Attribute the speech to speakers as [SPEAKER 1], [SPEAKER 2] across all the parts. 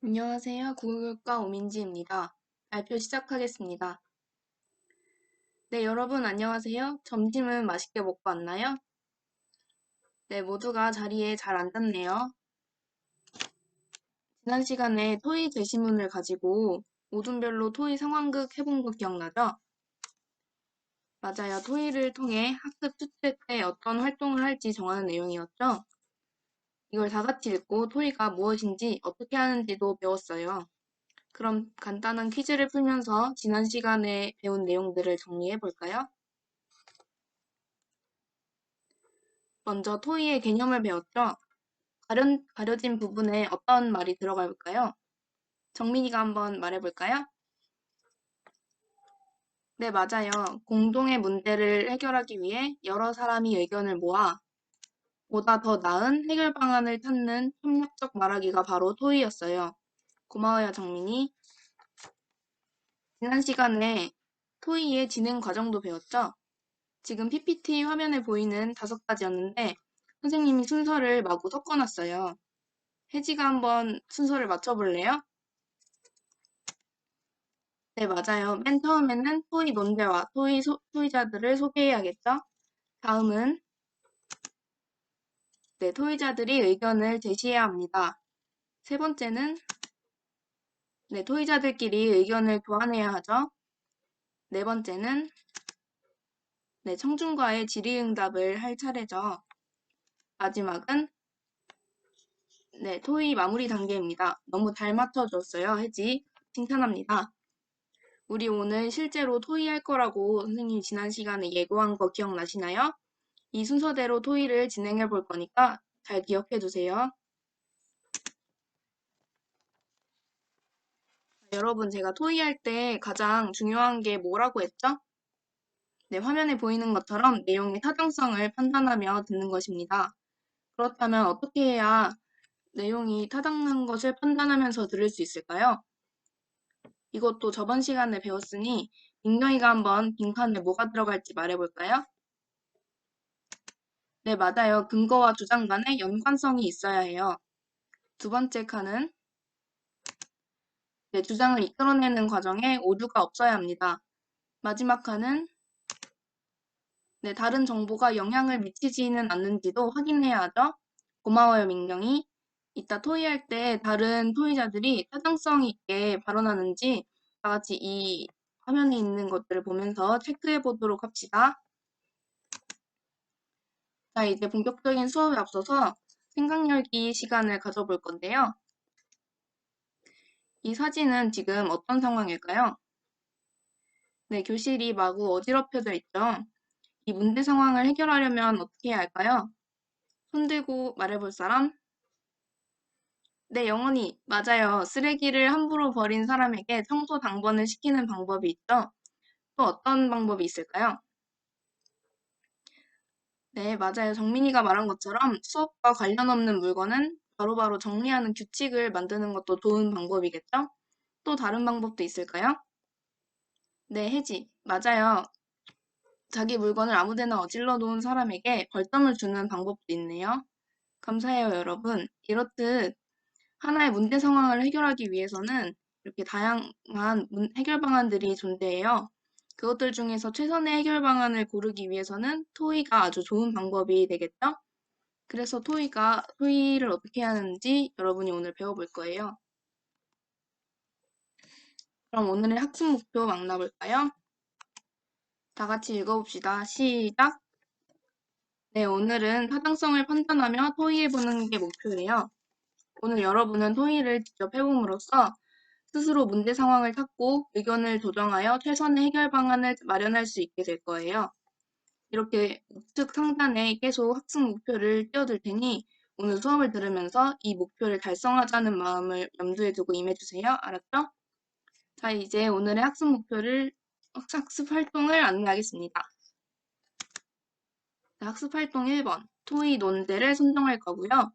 [SPEAKER 1] 안녕하세요. 국어교과 오민지입니다. 발표 시작하겠습니다. 네, 여러분 안녕하세요. 점심은 맛있게 먹고 왔나요? 네, 모두가 자리에 잘 앉았네요. 지난 시간에 토의 제시문을 가지고 모둠별로 토의 상황극 해본 거 기억나죠? 맞아요. 토의를 통해 학습 축제 때 어떤 활동을 할지 정하는 내용이었죠? 이걸 다 같이 읽고 토의가 무엇인지 어떻게 하는지도 배웠어요. 그럼 간단한 퀴즈를 풀면서 지난 시간에 배운 내용들을 정리해 볼까요? 먼저 토의의 개념을 배웠죠? 가려진 부분에 어떤 말이 들어갈까요? 정민이가 한번 말해볼까요? 네, 맞아요. 공동의 문제를 해결하기 위해 여러 사람이 의견을 모아 보다 더 나은 해결 방안을 찾는 협력적 말하기가 바로 토의였어요. 고마워요, 정민이. 지난 시간에 토의의 진행 과정도 배웠죠? 지금 PPT 화면에 보이는 5가지였는데 선생님이 순서를 마구 섞어놨어요. 혜지가 한번 순서를 맞춰볼래요? 네, 맞아요. 맨 처음에는 토의 논제와 토의자들을 소개해야겠죠? 다음은 네, 토의자들이 의견을 제시해야 합니다. 세 번째는 네, 토의자들끼리 의견을 교환해야 하죠. 네 번째는 네, 청중과의 질의응답을 할 차례죠. 마지막은 네, 토의 마무리 단계입니다. 너무 잘 맞춰줬어요, 혜지. 칭찬합니다. 우리 오늘 실제로 토의할 거라고 선생님이 지난 시간에 예고한 거 기억나시나요? 이 순서대로 토의를 진행해 볼 거니까 잘 기억해 두세요. 여러분, 제가 토의할 때 가장 중요한 게 뭐라고 했죠? 네, 화면에 보이는 것처럼 내용의 타당성을 판단하며 듣는 것입니다. 그렇다면 어떻게 해야 내용이 타당한 것을 판단하면서 들을 수 있을까요? 이것도 저번 시간에 배웠으니 민경이가 한번 빈칸에 뭐가 들어갈지 말해볼까요? 네, 맞아요. 근거와 주장 간의 연관성이 있어야 해요. 두 번째 칸은 네, 주장을 이끌어내는 과정에 오류가 없어야 합니다. 마지막 칸은 네, 다른 정보가 영향을 미치지는 않는지도 확인해야 하죠. 고마워요, 민경이. 이따 토의할 때 다른 토의자들이 타당성 있게 발언하는지 다 같이 이 화면에 있는 것들을 보면서 체크해 보도록 합시다. 자, 이제 본격적인 수업에 앞서서 생각 열기 시간을 가져볼 건데요. 이 사진은 지금 어떤 상황일까요? 네, 교실이 마구 어지럽혀져 있죠. 이 문제 상황을 해결하려면 어떻게 해야 할까요? 손 들고 말해볼 사람? 네, 영원히. 맞아요. 쓰레기를 함부로 버린 사람에게 청소 당번을 시키는 방법이 있죠. 또 어떤 방법이 있을까요? 네, 맞아요. 정민이가 말한 것처럼 수업과 관련 없는 물건은 바로바로 정리하는 규칙을 만드는 것도 좋은 방법이겠죠? 또 다른 방법도 있을까요? 네, 혜지. 맞아요. 자기 물건을 아무데나 어질러 놓은 사람에게 벌점을 주는 방법도 있네요. 감사해요, 여러분. 이렇듯 하나의 문제 상황을 해결하기 위해서는 이렇게 다양한 해결 방안들이 존재해요. 그것들 중에서 최선의 해결 방안을 고르기 위해서는 토의가 아주 좋은 방법이 되겠죠? 그래서 토의를 어떻게 하는지 여러분이 오늘 배워볼 거예요. 그럼 오늘의 학습 목표 만나볼까요? 다 같이 읽어봅시다. 시작! 네, 오늘은 타당성을 판단하며 토의해보는 게 목표예요. 오늘 여러분은 토의를 직접 해봄으로써 스스로 문제 상황을 찾고 의견을 조정하여 최선의 해결 방안을 마련할 수 있게 될 거예요. 이렇게 우측 상단에 계속 학습 목표를 띄워둘 테니 오늘 수업을 들으면서 이 목표를 달성하자는 마음을 염두에 두고 임해주세요. 알았죠? 자, 이제 오늘의 학습 활동을 안내하겠습니다. 자, 학습 활동 1번, 토의 논제를 선정할 거고요.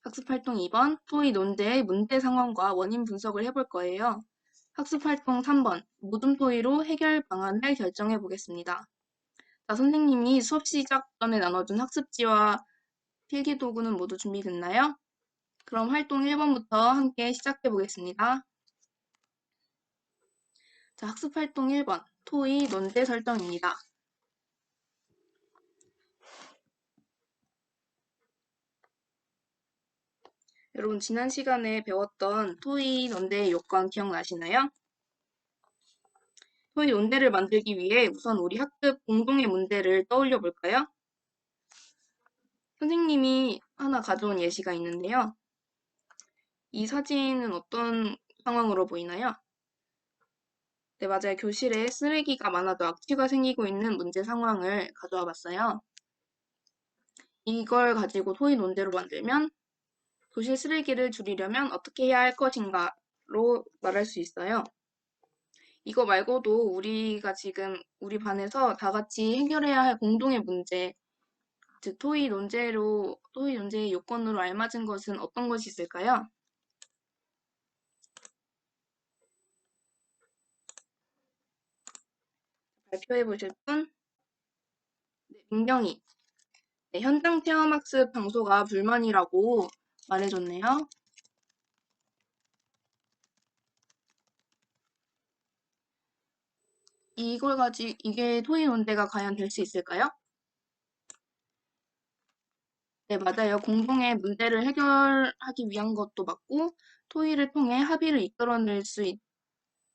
[SPEAKER 1] 학습 활동 2번, 토의 논제의 문제 상황과 원인 분석을 해볼 거예요. 학습 활동 3번, 모둠 토의로 해결 방안을 결정해 보겠습니다. 자, 선생님이 수업 시작 전에 나눠준 학습지와 필기 도구는 모두 준비됐나요? 그럼 활동 1번부터 함께 시작해 보겠습니다. 자, 학습 활동 1번. 토의 논제 설정입니다. 여러분, 지난 시간에 배웠던 토의 논제의 요건 기억나시나요? 토의 논제를 만들기 위해 우선 우리 학급 공동의 문제를 떠올려 볼까요? 선생님이 하나 가져온 예시가 있는데요. 이 사진은 어떤 상황으로 보이나요? 네, 맞아요. 교실에 쓰레기가 많아도 악취가 생기고 있는 문제 상황을 가져와 봤어요. 이걸 가지고 토의 논제로 만들면 교실 쓰레기를 줄이려면 어떻게 해야 할 것인가로 말할 수 있어요. 이거 말고도 우리가 지금 우리 반에서 다 같이 해결해야 할 공동의 문제, 즉 토의 논제의 요건으로 알맞은 것은 어떤 것이 있을까요? 발표해 보실 분? 네, 민경이. 네, 현장 체험학습 장소가 불만이라고 말해줬네요. 이게 토의 논제가 과연 될 수 있을까요? 네, 맞아요. 공동의 문제를 해결하기 위한 것도 맞고, 토의를 통해 합의를 이끌어낼 수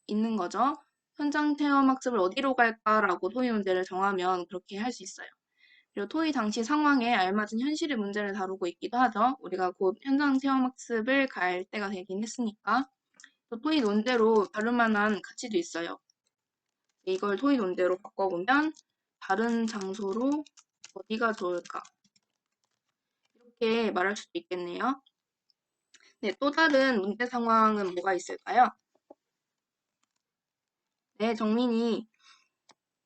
[SPEAKER 1] 있는 거죠. 현장 체험 학습을 어디로 갈까라고 토의 문제를 정하면 그렇게 할 수 있어요. 그리고 토의 당시 상황에 알맞은 현실의 문제를 다루고 있기도 하죠. 우리가 곧 현장 체험 학습을 갈 때가 되긴 했으니까. 또 토의 논제로 다룰 만한 가치도 있어요. 이걸 토의 논제로 바꿔보면 다른 장소로 어디가 좋을까? 이렇게 말할 수도 있겠네요. 네, 또 다른 문제 상황은 뭐가 있을까요? 네, 정민이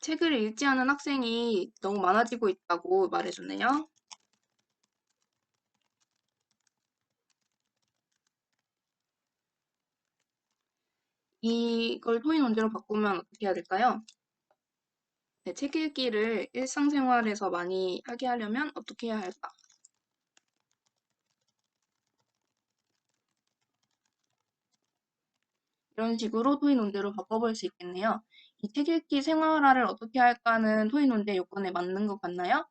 [SPEAKER 1] 책을 읽지 않은 학생이 너무 많아지고 있다고 말해줬네요. 이걸 토의 논제로 바꾸면 어떻게 해야 될까요? 네, 책 읽기를 일상생활에서 많이 하게 하려면 어떻게 해야 할까? 이런 식으로 토의 논제로 바꿔볼 수 있겠네요. 이 책 읽기 생활화를 어떻게 할까는 토의 논제 요건에 맞는 것 같나요?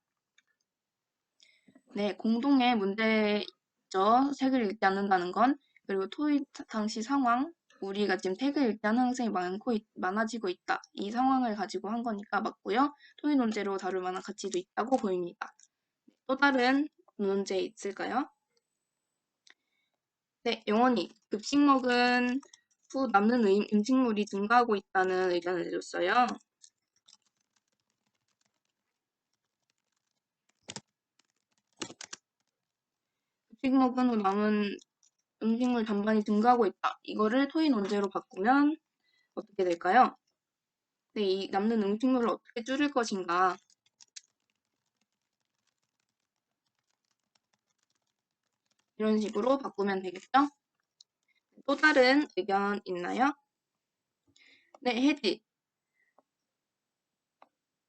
[SPEAKER 1] 네, 공동의 문제죠. 책을 읽지 않는다는 건. 그리고 토의 당시 상황, 우리가 지금 책을 읽지 않는 학생이 많아지고 있다. 이 상황을 가지고 한 거니까 맞고요. 토의 논제로 다룰 만한 가치도 있다고 보입니다. 또 다른 문제 있을까요? 네, 영원히 급식 먹은 후 남는 음식물이 증가하고 있다는 의견을 내줬어요. 급식 먹은 후 남은 음식물 잔반이 증가하고 있다. 이거를 토의 논제로 바꾸면 어떻게 될까요? 네, 이 남는 음식물을 어떻게 줄일 것인가? 이런 식으로 바꾸면 되겠죠? 또 다른 의견 있나요? 네, 혜지.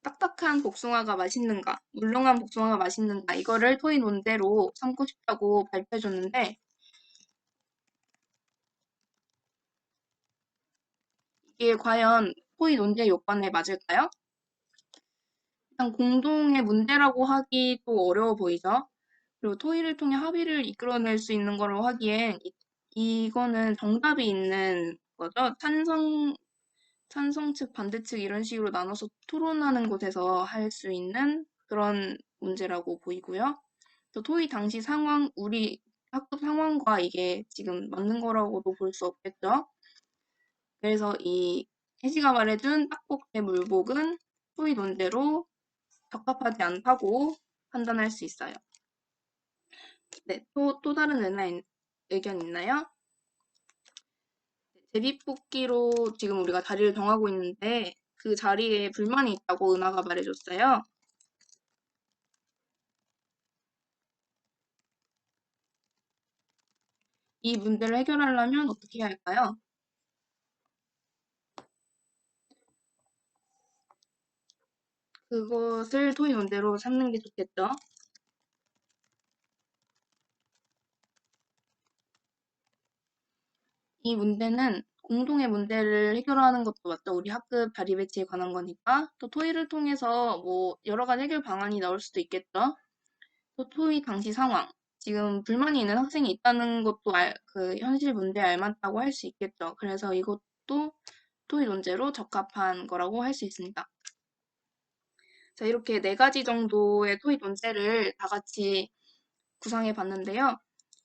[SPEAKER 1] 딱딱한 복숭아가 맛있는가? 물렁한 복숭아가 맛있는가? 이거를 토의 논제로 삼고 싶다고 발표해줬는데 이게 과연 토의 논제 요건에 맞을까요? 일단 공동의 문제라고 하기 또 어려워 보이죠? 그리고 토의를 통해 합의를 이끌어낼 수 있는 거로 하기엔 이거는 정답이 있는 거죠. 찬성 측, 반대 측 이런 식으로 나눠서 토론하는 곳에서 할 수 있는 그런 문제라고 보이고요. 또 토의 당시 상황, 우리 학급 상황과 이게 지금 맞는 거라고도 볼 수 없겠죠. 그래서 이 혜지가 말해준 딱복대 물복은 토의 논제로 적합하지 않다고 판단할 수 있어요. 네, 또 다른 의견 있나요? 제비뽑기로 지금 우리가 자리를 정하고 있는데 그 자리에 불만이 있다고 은하가 말해줬어요. 이 문제를 해결하려면 어떻게 해야 할까요? 그것을 토의 논제로 삼는 게 좋겠죠. 이 문제는 공동의 문제를 해결하는 것도 맞죠. 우리 학급 자리 배치에 관한 거니까. 또 토의를 통해서 뭐 여러 가지 해결 방안이 나올 수도 있겠죠. 또 토의 당시 상황. 지금 불만이 있는 학생이 있다는 것도 그 현실 문제에 알맞다고 할 수 있겠죠. 그래서 이것도 토의 논제로 적합한 거라고 할 수 있습니다. 자, 이렇게 네 가지 정도의 토의 논제를 다 같이 구상해 봤는데요.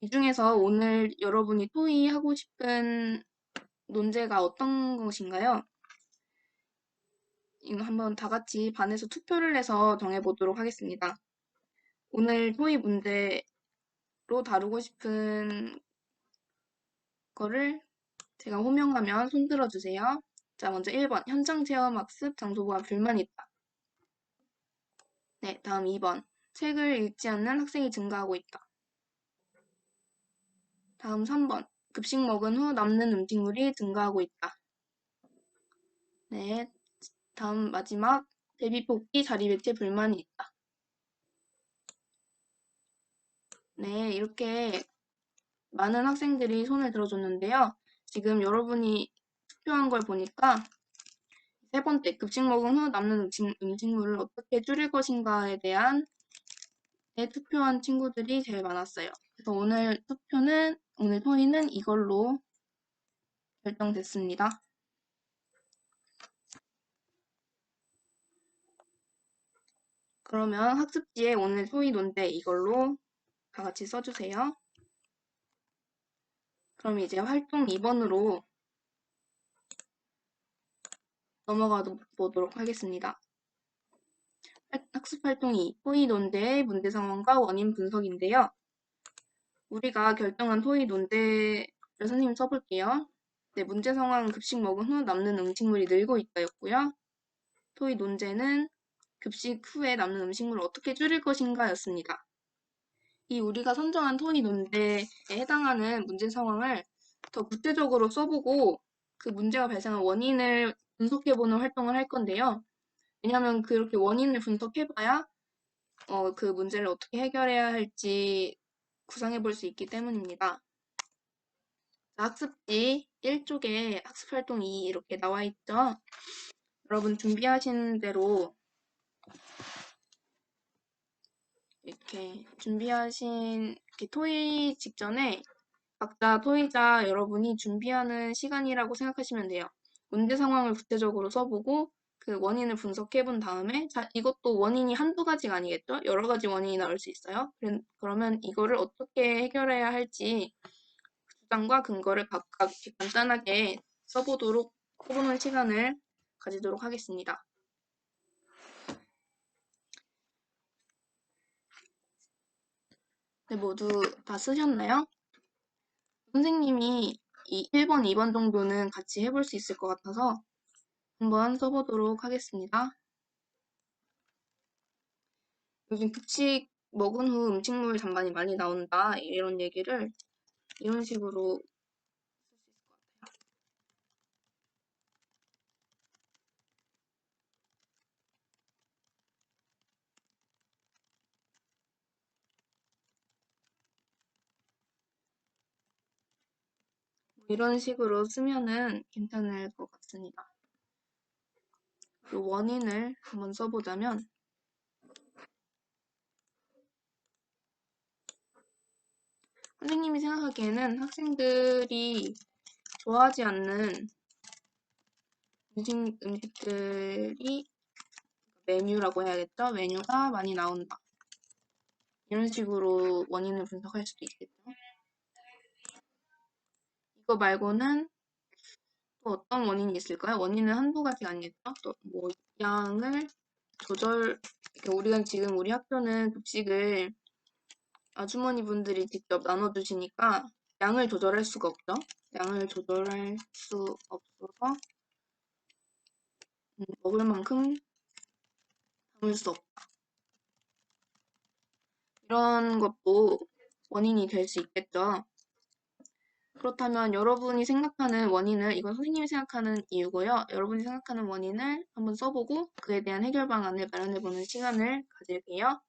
[SPEAKER 1] 이 중에서 오늘 여러분이 토의하고 싶은 논제가 어떤 것인가요? 이거 한번 다 같이 반에서 투표를 해서 정해보도록 하겠습니다. 오늘 토의 문제로 다루고 싶은 거를 제가 호명하면 손 들어주세요. 자, 먼저 1번. 현장 체험 학습 장소보다 불만이 있다. 네, 다음 2번. 책을 읽지 않는 학생이 증가하고 있다. 다음 3번. 급식 먹은 후 남는 음식물이 증가하고 있다. 네, 다음 마지막. 대비 뽑기 자리 배치 불만이 있다. 네, 이렇게 많은 학생들이 손을 들어줬는데요. 지금 여러분이 투표한 걸 보니까 세 번째, 급식 먹은 후 남는 음식물을 어떻게 줄일 것인가에 대한 투표한 친구들이 제일 많았어요. 그래서 오늘 토의는 이걸로 결정됐습니다. 그러면 학습지에 오늘 토의 논제 이걸로 다 같이 써주세요. 그럼 이제 활동 2번으로 넘어가 보도록 하겠습니다. 학습 활동 2, 토의 논제의 문제 상황과 원인 분석인데요. 우리가 결정한 토의 논제를 선생님 써볼게요. 네, 문제 상황은 급식 먹은 후 남는 음식물이 늘고 있다였고요. 토의 논제는 급식 후에 남는 음식물을 어떻게 줄일 것인가 였습니다. 이 우리가 선정한 토의 논제에 해당하는 문제 상황을 더 구체적으로 써보고 그 문제가 발생한 원인을 분석해보는 활동을 할 건데요. 왜냐하면 그렇게 원인을 분석해봐야 그 문제를 어떻게 해결해야 할지 구상해볼 수 있기 때문입니다. 학습지 1쪽에 학습활동 2 이렇게 나와 있죠. 여러분 준비하신 대로 이렇게 토의 직전에 각자 토의자 여러분이 준비하는 시간이라고 생각하시면 돼요. 문제 상황을 구체적으로 써보고 그 원인을 분석해본 다음에 이것도 원인이 한두 가지가 아니겠죠? 여러 가지 원인이 나올 수 있어요. 그러면 이거를 어떻게 해결해야 할지 주장과 근거를 각각 간단하게 써보는 시간을 가지도록 하겠습니다. 네, 모두 다 쓰셨나요? 선생님이 이 1번, 2번 정도는 같이 해볼 수 있을 것 같아서 한번 써보도록 하겠습니다. 요즘 급식 먹은 후 음식물 잔반이 많이 나온다 이런 얘기를 이런 식으로 이런 식으로 쓰면은 괜찮을 것 같습니다. 그 원인을 한번 써보자면 선생님이 생각하기에는 학생들이 좋아하지 않는 음식들이 메뉴라고 해야겠죠? 메뉴가 많이 나온다. 이런 식으로 원인을 분석할 수도 있겠죠. 이거 말고는 또 어떤 원인이 있을까요? 원인은 한두 가지가 아니겠죠? 또 뭐 양을 우리가 지금 우리 학교는 급식을 아주머니 분들이 직접 나눠주시니까 양을 조절할 수가 없죠. 양을 조절할 수 없어서 먹을 만큼 담을 수 없다. 이런 것도 원인이 될 수 있겠죠. 그렇다면 여러분이 생각하는 원인을, 이건 선생님이 생각하는 이유고요. 여러분이 생각하는 원인을 한번 써보고 그에 대한 해결 방안을 마련해보는 시간을 가질게요.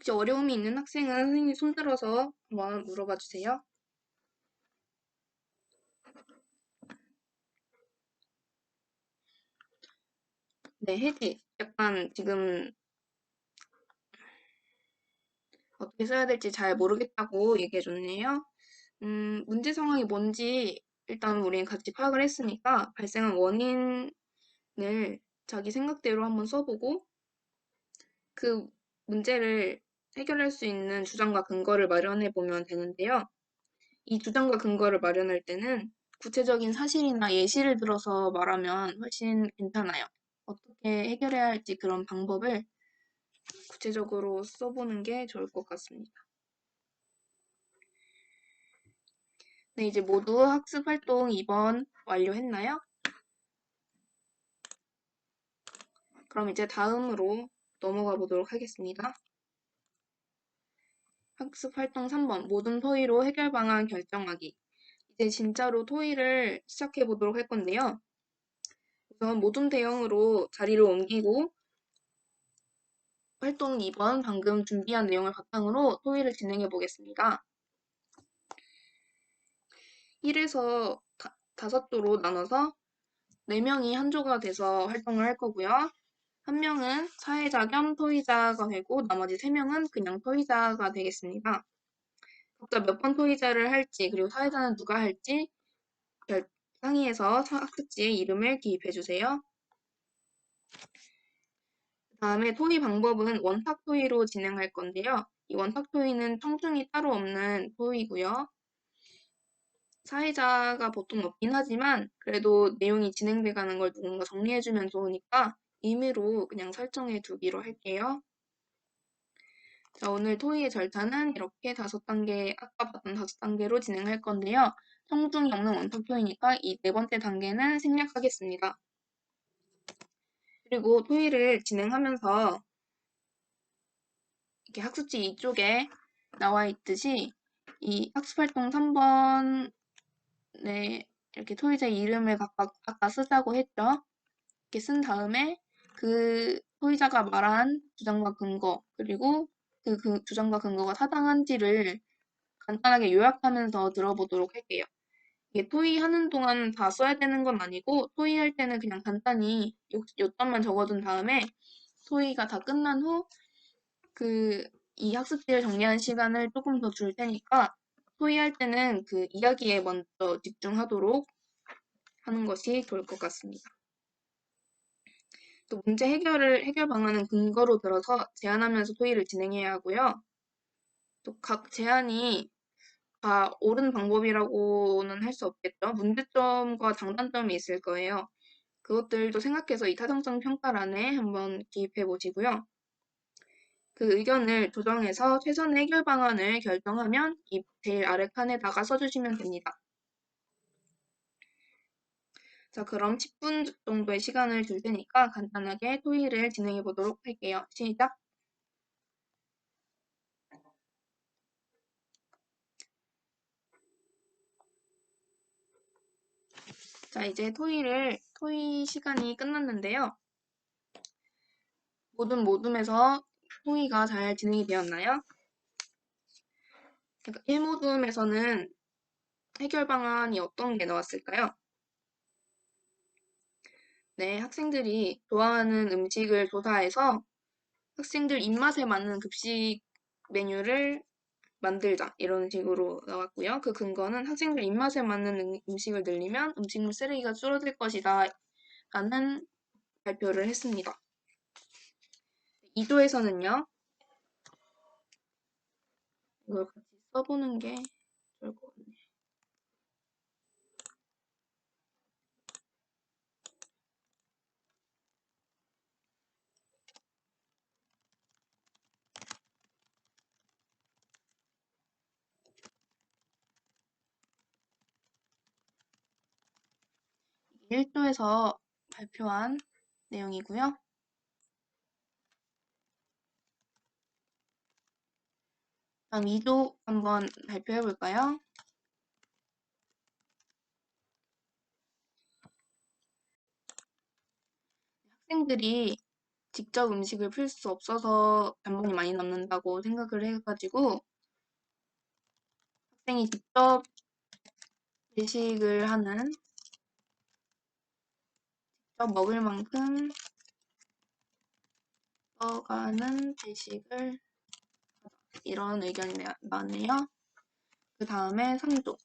[SPEAKER 1] 혹시 어려움이 있는 학생은 선생님이 손들어서 한번 물어봐 주세요. 네, 혜지. 약간 지금 어떻게 써야 될지 잘 모르겠다고 얘기해 줬네요. 문제 상황이 뭔지 일단 우리는 같이 파악을 했으니까 발생한 원인을 자기 생각대로 한번 써보고 그 문제를 해결할 수 있는 주장과 근거를 마련해 보면 되는데요. 이 주장과 근거를 마련할 때는 구체적인 사실이나 예시를 들어서 말하면 훨씬 괜찮아요. 어떻게 해결해야 할지 그런 방법을 구체적으로 써보는 게 좋을 것 같습니다. 네, 이제 모두 학습 활동 2번 완료했나요? 그럼 이제 다음으로 넘어가 보도록 하겠습니다. 학습 활동 3번 모든 토의로 해결 방안 결정하기. 이제 진짜로 토의를 시작해 보도록 할 건데요. 우선 모둠 대형으로 자리를 옮기고 활동 2번 방금 준비한 내용을 바탕으로 토의를 진행해 보겠습니다. 1에서 5조로 나눠서 4명이 한 조가 돼서 활동을 할 거고요. 한 명은 사회자 겸 토의자가 되고 나머지 3명은 그냥 토의자가 되겠습니다. 각자 몇 번 토의자를 할지 그리고 사회자는 누가 할지 상의해서 학습지에 이름을 기입해 주세요. 다음에 토의 방법은 원탁 토의로 진행할 건데요. 이 원탁 토의는 청중이 따로 없는 토의고요. 사회자가 보통 없긴 하지만 그래도 내용이 진행돼가는 걸 누군가 정리해주면 좋으니까 임의로 그냥 설정해 두기로 할게요. 자, 오늘 토의의 절차는 이렇게 5단계, 아까 봤던 5단계로 진행할 건데요. 청중이 없는 원탁 토의니까 이 4번째 단계는 생략하겠습니다. 그리고 토의를 진행하면서 이렇게 학습지 이쪽에 나와 있듯이 이 학습활동 3번에 이렇게 토의자 이름을 각각 아까 쓰자고 했죠. 이렇게 쓴 다음에 그 토의자가 말한 주장과 근거 그리고 그 주장과 근거가 타당한지를 간단하게 요약하면서 들어보도록 할게요. 이게 토의하는 동안 다 써야 되는 건 아니고 토의할 때는 그냥 간단히 요점만 적어둔 다음에 토의가 다 끝난 후 이 학습지를 정리하는 시간을 조금 더 줄 테니까 토의할 때는 그 이야기에 먼저 집중하도록 하는 것이 좋을 것 같습니다. 또 문제 해결 방안은 근거로 들어서 제안하면서 토의를 진행해야 하고요. 또 각 제안이 다 옳은 방법이라고는 할 수 없겠죠. 문제점과 장단점이 있을 거예요. 그것들도 생각해서 이 타당성 평가란에 한번 기입해 보시고요. 그 의견을 조정해서 최선의 해결 방안을 결정하면 이 제일 아래 칸에다가 써주시면 됩니다. 자, 그럼 10분 정도의 시간을 줄 테니까 간단하게 토의를 진행해 보도록 할게요. 시작! 자, 이제 토의 시간이 끝났는데요. 모든 모둠에서 토의가 잘 진행이 되었나요? 1모둠에서는 해결 방안이 어떤 게 나왔을까요? 네, 학생들이 좋아하는 음식을 조사해서 학생들 입맛에 맞는 급식 메뉴를 만들자 이런 식으로 나왔고요. 그 근거는 학생들 입맛에 맞는 음식을 늘리면 음식물 쓰레기가 줄어들 것이다 라는 발표를 했습니다. 2조에서는요. 이걸 같이 써보는 게 좋을 것 같네요. 1조에서 발표한 내용이고요. 다음 2조 한번 발표해 볼까요? 학생들이 직접 음식을 풀 수 없어서 잔반이 많이 남는다고 생각을 해가지고 학생이 직접 외식을 하는, 직접 먹을 만큼 떠가는 외식을 이런 의견이 나왔네요. 그 다음에 3조.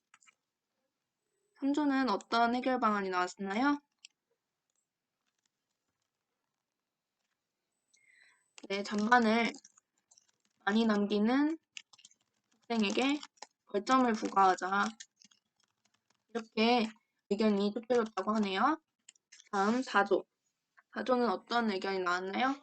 [SPEAKER 1] 3조는 어떤 해결 방안이 나왔나요? 네, 잔반을 많이 남기는 학생에게 벌점을 부과하자. 이렇게 의견이 좁혀졌다고 하네요. 다음 4조. 4조는 어떤 의견이 나왔나요?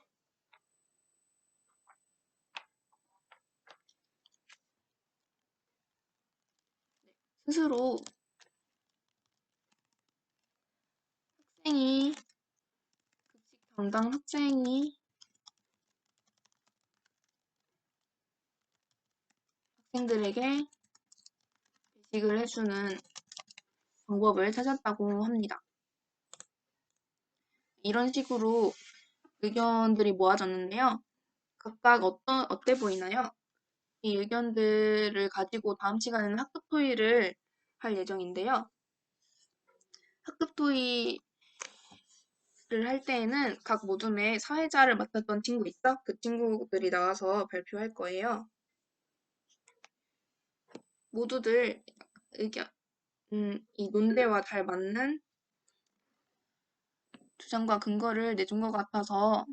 [SPEAKER 1] 스스로 학생이, 급식 담당 학생이 학생들에게 배식을 해주는 방법을 찾았다고 합니다. 이런 식으로 의견들이 모아졌는데요. 각각 어때 보이나요? 이 의견들을 가지고 다음 시간에는 학급 토의를 할 예정인데요. 학급 토의를 할 때에는 각 모둠의 사회자를 맡았던 친구 있어? 그 친구들이 나와서 발표할 거예요. 모두들 의견, 이 논대와 잘 맞는 주장과 근거를 내준 것 같아서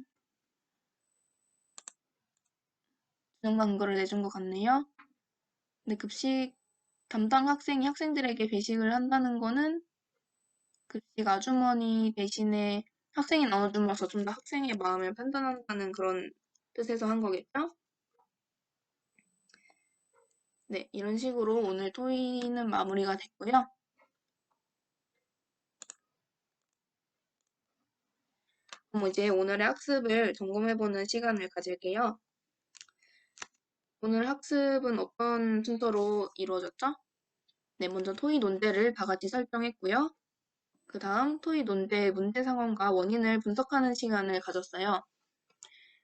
[SPEAKER 1] 주장과 근거를 내준 것 같네요. 근데 급식 담당 학생이 학생들에게 배식을 한다는 거는 급식 아주머니 대신에 학생이 나눠줌으로써 좀 더 학생의 마음을 판단한다는 그런 뜻에서 한 거겠죠? 네, 이런 식으로 오늘 토의는 마무리가 됐고요. 그럼 이제 오늘의 학습을 점검해보는 시간을 가질게요. 오늘 학습은 어떤 순서로 이루어졌죠? 네, 먼저 토의 논제를 다 같이 설정했고요. 그 다음 토의 논제의 문제 상황과 원인을 분석하는 시간을 가졌어요.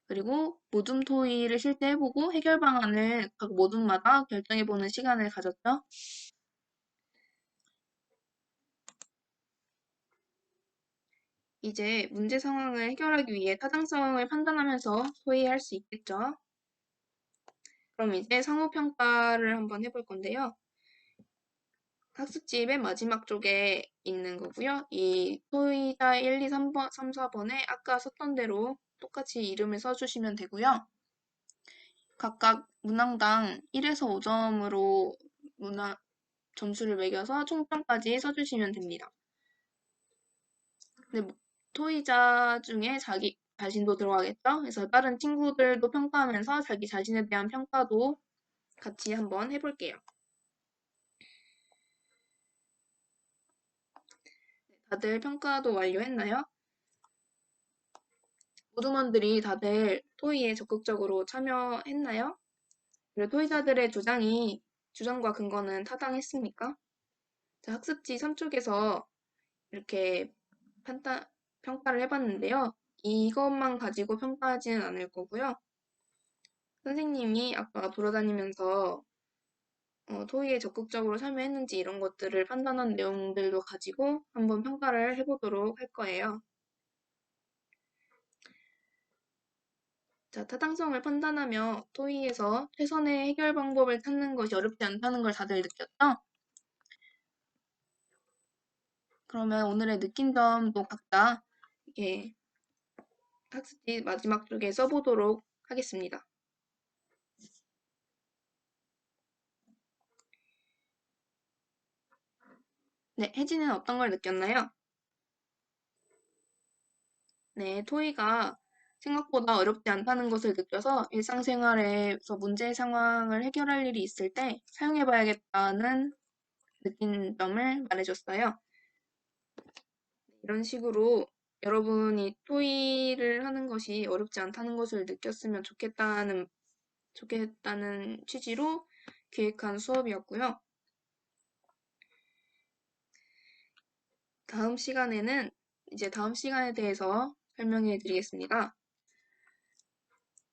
[SPEAKER 1] 그리고 모둠 토의를 실제해보고 해결 방안을 각 모둠마다 결정해보는 시간을 가졌죠. 이제 문제 상황을 해결하기 위해 타당성을 판단하면서 토의할 수 있겠죠. 그럼 이제 상호평가를 한번 해볼 건데요. 학습지 맨 마지막 쪽에 있는 거고요. 이 토의자 1, 2, 3번, 3, 4번에 아까 썼던 대로 똑같이 이름을 써주시면 되고요. 각각 문항당 1에서 5점으로 점수를 매겨서 총점까지 써주시면 됩니다. 근데 토의자 중에 자기 자신도 들어가겠죠? 그래서 다른 친구들도 평가하면서 자기 자신에 대한 평가도 같이 한번 해볼게요. 다들 평가도 완료했나요? 모두먼들이 다들 토의에 적극적으로 참여했나요? 그리고 토의자들의 주장과 근거는 타당했습니까? 자, 학습지 3쪽에서 이렇게 평가를 해봤는데요. 이것만 가지고 평가하지는 않을 거고요. 선생님이 아까 돌아다니면서 토의에 적극적으로 참여했는지 이런 것들을 판단한 내용들도 가지고 한번 평가를 해보도록 할 거예요. 자, 타당성을 판단하며 토의에서 최선의 해결 방법을 찾는 것이 어렵지 않다는 걸 다들 느꼈죠? 그러면 오늘의 느낀 점도 각자 이렇게 학습지 마지막 쪽에 써보도록 하겠습니다. 네, 혜진은 어떤 걸 느꼈나요? 네, 토의가 생각보다 어렵지 않다는 것을 느껴서 일상생활에서 문제 상황을 해결할 일이 있을 때 사용해봐야겠다는 느낀 점을 말해줬어요. 이런 식으로 여러분이 토의를 하는 것이 어렵지 않다는 것을 느꼈으면 좋겠다는 취지로 기획한 수업이었고요. 다음 시간에는 이제 다음 시간에 대해서 설명해 드리겠습니다.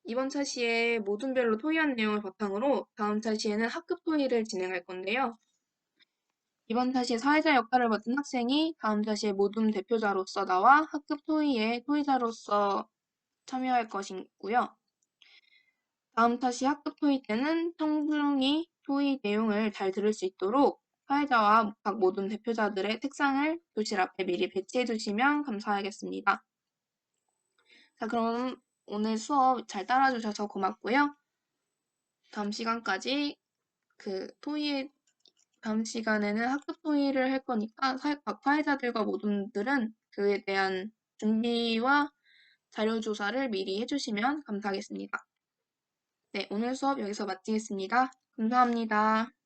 [SPEAKER 1] 이번 차시에 모든 별로 토의한 내용을 바탕으로 다음 차시에는 학급 토의를 진행할 건데요. 이번 차시에 사회자 역할을 맡은 학생이 다음 차시에 모든 대표자로서 나와 학급 토의에 토의자로서 참여할 것이고요. 다음 차시 학급 토의 때는 청중이 토의 내용을 잘 들을 수 있도록 사회자와 각 모든 대표자들의 책상을 교실 앞에 미리 배치해 두시면 감사하겠습니다. 자, 그럼 오늘 수업 잘 따라주셔서 고맙고요. 다음 시간까지 다음 시간에는 학급 토의를 할 거니까 각 사회자들과 모든들은 그에 대한 준비와 자료 조사를 미리 해주시면 감사하겠습니다. 네, 오늘 수업 여기서 마치겠습니다. 감사합니다.